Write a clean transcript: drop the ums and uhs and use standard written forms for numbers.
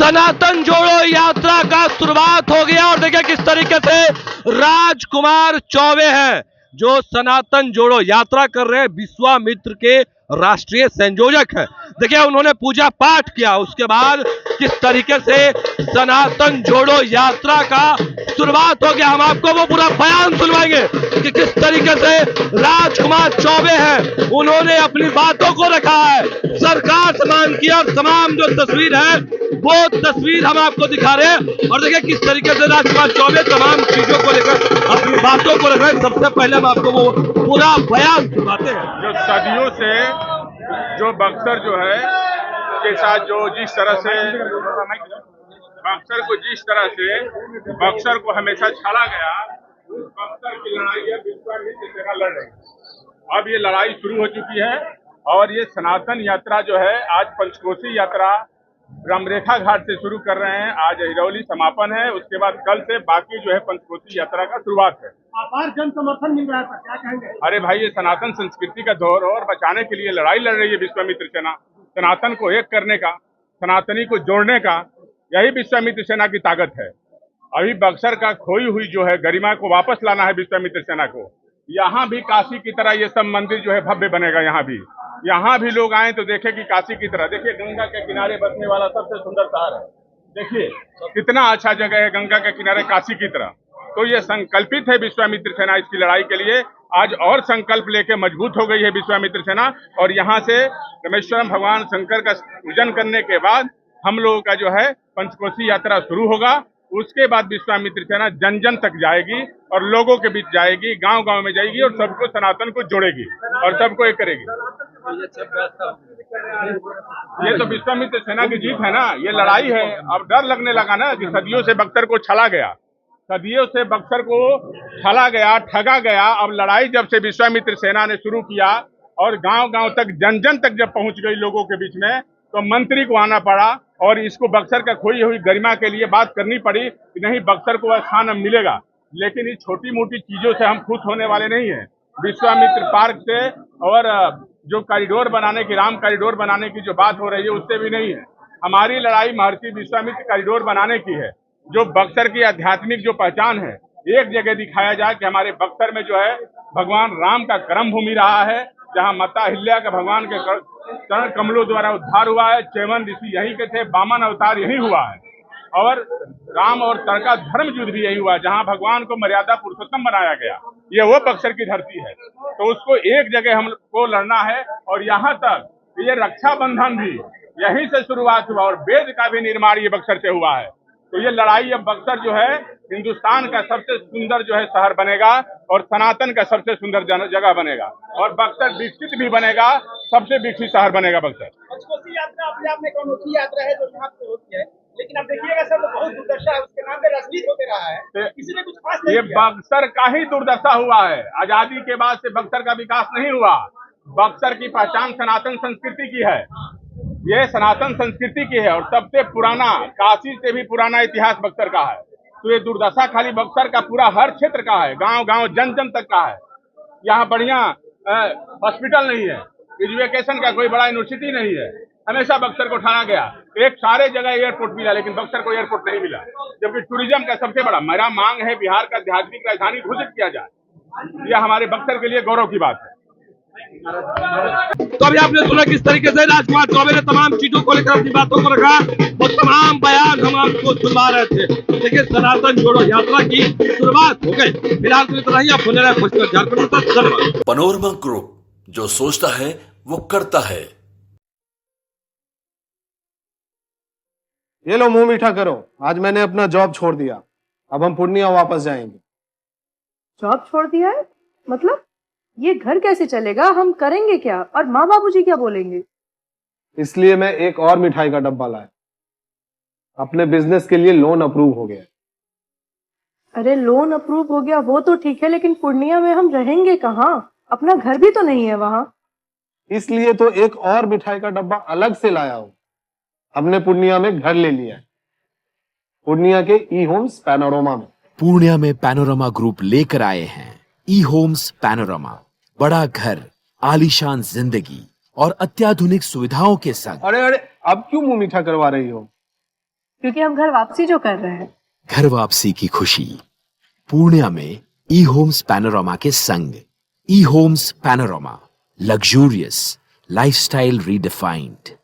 सनातन जोड़ो यात्रा का शुरुआत हो गया और देखिए किस तरीके से राजकुमार चौबे हैं जो सनातन जोड़ो यात्रा कर रहे हैं, विश्वामित्र के राष्ट्रीय संयोजक हैं। देखिए उन्होंने पूजा पाठ किया, उसके बाद किस तरीके से सनातन जोड़ो यात्रा का शुरुआत हो गया। हम आपको वो पूरा बयान सुनवाएंगे कि किस तरीके से राजकुमार चौबे हैं, उन्होंने अपनी बातों को रखा है, सरकार सम्मान किया और तमाम जो तस्वीर है वो तस्वीर हम आपको दिखा रहे हैं। और देखिए किस तरीके से राजकुमार चौबे तमाम चीजों को लेकर अपनी बातों को रख रहे हैं। सबसे पहले हम आपको वो पूरा बयान सुनाते हैं। जो सदियों से जो बक्सर जो है के साथ जो जिस तरह से बक्सर को हमेशा छाड़ा गया, बक्सर की लड़ाई अब विश्वामित्र सेना लड़ रही है। अब ये लड़ाई शुरू हो चुकी है और ये सनातन यात्रा जो है आज पंचकोसी यात्रा ब्रह्मरेखा घाट से शुरू कर रहे हैं। आज हिरौली समापन है, उसके बाद कल से बाकी जो है पंचकोसी यात्रा का शुरुआत है। अपार जन समर्थन मिल रहा है, क्या कहेंगे? अरे भाई, ये सनातन संस्कृति का दौर और बचाने के लिए लड़ाई लड़ रही है विश्वामित्र सेना। सनातन को एक करने का, सनातनी को जोड़ने का, यही विश्वामित्र सेना की ताकत है। अभी बक्सर का खोई हुई जो है गरिमा को वापस लाना है विश्वामित्र सेना को। यहाँ भी काशी की तरह ये सब मंदिर जो है भव्य बनेगा। यहाँ भी लोग आए तो देखे कि काशी की तरह। देखिए गंगा के किनारे बसने वाला सबसे सुंदर शहर है, देखिए कितना अच्छा जगह है गंगा के किनारे, काशी की तरह। तो ये संकल्पित है विश्वामित्र सेना इसकी लड़ाई के लिए। आज और संकल्प लेके मजबूत हो गई है विश्वामित्र सेना। और यहाँ से रामेश्वरम भगवान शंकर का पूजन करने के बाद हम लोगों का जो है पंचकोसी यात्रा शुरू होगा। उसके बाद विश्वामित्र सेना जन जन तक जाएगी और लोगों के बीच जाएगी, गांव गांव में जाएगी और सबको सनातन को जोड़ेगी और सबको एक करेगी। ये तो विश्वामित्र सेना की जीत है ना, ये लड़ाई है। अब डर लगने लगा ना कि सदियों से बक्सर को छला गया, सदियों से बक्सर को छला गया, ठगा गया। अब लड़ाई जब से विश्वामित्र सेना ने शुरू किया और गांव गांव तक जन जन तक जब पहुंच गई लोगों के बीच में, तो मंत्री को आना पड़ा और इसको बक्सर का खोई हुई गरिमा के लिए बात करनी पड़ी कि नहीं, बक्सर को स्थान अब मिलेगा। लेकिन इस छोटी मोटी चीजों से हम खुश होने वाले नहीं हैं। विश्वामित्र पार्क से और जो कॉरिडोर बनाने की, राम कॉरिडोर बनाने की जो बात हो रही है, उससे भी नहीं है। हमारी लड़ाई महर्षि विश्वामित्र कॉरिडोर बनाने की है। जो बक्सर की आध्यात्मिक जो पहचान है, एक जगह दिखाया जाए कि हमारे बक्सर में जो है भगवान राम का कर्म भूमि रहा है, जहाँ माता अहिल्या का भगवान के चरण कमलों द्वारा उद्धार हुआ है। चैवन ऋषि यहीं के थे, वामन अवतार यहीं हुआ है और राम और तर का धर्म युद्ध भी यही हुआ, जहाँ भगवान को मर्यादा पुरुषोत्तम बनाया गया। ये वो बक्सर की धरती है, तो उसको एक जगह हमको लड़ना है। और यहाँ तक ये रक्षाबंधन भी यहीं से शुरुआत हुआ और वेद का भी निर्माण ये बक्सर से हुआ है। तो ये लड़ाई, अब बक्सर जो है हिंदुस्तान का सबसे सुंदर जो है शहर बनेगा और सनातन का सबसे सुंदर जगह बनेगा और बक्सर विकसित भी बनेगा, सबसे विकसित शहर बनेगा बक्सर। पंचकोसी यात्रा अपने आप में एक अनोखी यात्रा है जो यहाँ पे होती है, लेकिन अब देखिएगा सब बहुत दुर्दशा है, उसके नाम पे राजनीति होते रहा है, किसी ने कुछ खास नहीं ये किया। बक्सर का ही दुर्दशा हुआ है। आजादी के बाद से बक्सर का विकास नहीं हुआ। बक्सर की पहचान सनातन संस्कृति की है, ये सनातन संस्कृति की है और सबसे पुराना, काशी से भी पुराना इतिहास बक्सर का है। तो ये दुर्दशा खाली बक्सर का पूरा हर क्षेत्र का है, गांव गांव जन जन तक का है। यहाँ बढ़िया हॉस्पिटल नहीं है, एजुकेशन का कोई बड़ा यूनिवर्सिटी नहीं है। हमेशा बक्सर को ठाना गया, एक सारे जगह एयरपोर्ट मिला लेकिन बक्सर को एयरपोर्ट नहीं मिला, जबकि टूरिज्म का सबसे बड़ा मेरा मांग है बिहार का आध्यात्मिक राजधानी घोषित किया जाए। यह हमारे बक्सर के लिए गौरव की बात है। तो अभी आपने सुना किस तरीके से राजकुमार चौबे ने तमाम चीजों को लेकर अपनी बातों को रखा, वो तमाम बयान हम आपको सुनवा रहे थे। देखिए सनातन जोड़ो यात्रा की शुरुआत हो गई। फिलहाल तो इतना ही, आप सुन रहे हैं झारखंड तक। धन्यवाद। पनोरमा ग्रुप, जो सोचता है वो करता है। ये लो मुंह मीठा करो, आज मैंने अपना जॉब छोड़ दिया, अब हम पूर्णिया वापस जाएंगे। जॉब छोड़ दिया है? मतलब ये घर कैसे चलेगा? हम करेंगे क्या? और माँ बाबूजी क्या बोलेंगे? इसलिए मैं एक और मिठाई का डब्बा लाया। अपने बिजनेस के लिए लोन अप्रूव हो गया। अरे लोन अप्रूव हो गया वो तो ठीक है, लेकिन पूर्णिया में हम रहेंगे कहाँ? अपना घर भी तो नहीं है वहाँ। इसलिए तो एक और मिठाई का डब्बा अलग से लाया हूं। हमने पूर्णिया में घर ले लिया है, पूर्णिया के ई होम्स पैनोरमा में। पूर्णिया में पैनोरमा ग्रुप लेकर आए हैं ई होम्स पैनोरमा। बड़ा घर, आलीशान जिंदगी और अत्याधुनिक सुविधाओं के संग। अरे अरे, अब क्यों मुंह मीठा करवा रही हो? क्योंकि हम घर वापसी जो कर रहे हैं। घर वापसी की खुशी पूर्णिया में ई होम्स पैनोरमा के संग। E Homes Panorama, luxurious lifestyle redefined.